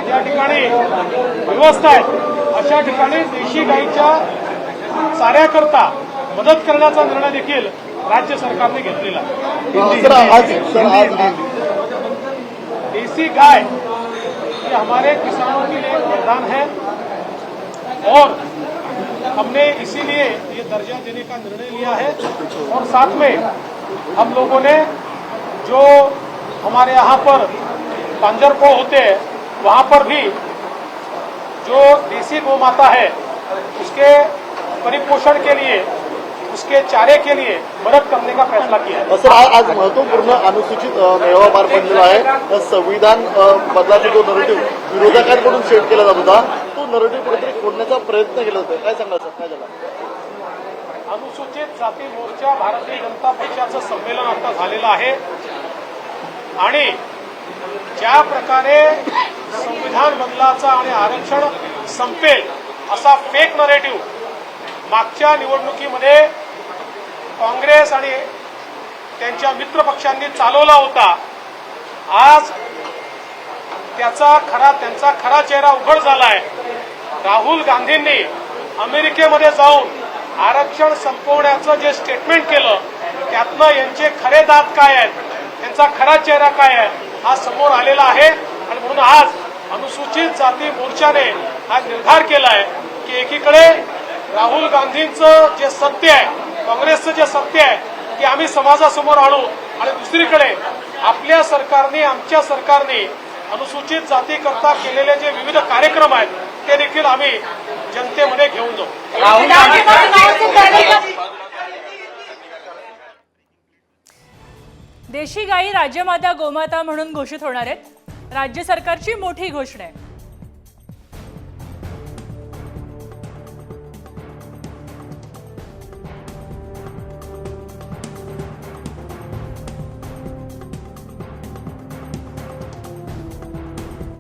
ज्या ठिकाणी व्यवस्था आहे अशा ठिकाणी देशी गाईच्या चाऱ्याकरता मदत करण्याचा निर्णय देखील राज्य सरकारने घेतलेला आहे। देसी गाय ये हमारे किसानों के लिए एक वरदान है और हमने इसीलिए ये दर्जा देने का निर्णय लिया है। और साथ में हम लोगों ने जो हमारे यहाँ पर पांजरपोड़ होते हैं वहाँ पर भी जो देसी गौ माता है उसके परिपोषण के लिए उसके चारे के लिए मदद करने का फैसला किया है। सर आज महत्वपूर्ण अनुसूचित मेळावा पार पडलेला आहे। संविधान बदलाचा जो नरेटिव्ह विरोधकांकडून सेट केला जात होता तो नरेटिव्ह कुठेतरी फोडण्याचा प्रयत्न केला होता, काय सांगा सर, काय झाला? अनुसूचित जाती मोर्चा भारतीय जनता पक्षाचं संमेलन आता झालेलं आहे आणि ज्या प्रकारे संविधान बदलाचा आणि आरक्षण संपेल असा फेक नरेटिव्ह मागच्या निवडणुकीमध्ये काँग्रेस आणि त्यांच्या मित्र पक्षांनी चालवला होता, आज त्यांचा खरा चेहरा उघड झाला आहे। राहुल गांधींनी अमेरिकेमध्ये जाऊन आरक्षण संपवण्याचं जे स्टेटमेंट केलं त्यातनं यांचे खरे दात काय आहेत, त्यांचा खरा चेहरा काय आहे हा समोर आलेला आहे। आणि म्हणून आज अनुसूचित जाती मोर्चाने हा निर्धार केला आहे की एकीकडे राहुल गांधींचं जे सत्य आहे, काँग्रेसचं जे सत्य आहे की आम्ही समाजासमोर आणू आणि दुसरीकडे आपल्या सरकारने आमच्या सरकारने अनुसूचित जातीकरता केलेले जे विविध कार्यक्रम आहेत ते देखील आम्ही जनतेमध्ये घेऊन जाऊ। देशी गायी राज्यमाता गोमाता म्हणून घोषित होणार आहेत। राज्य सरकारची मोठी घोषणा आहे।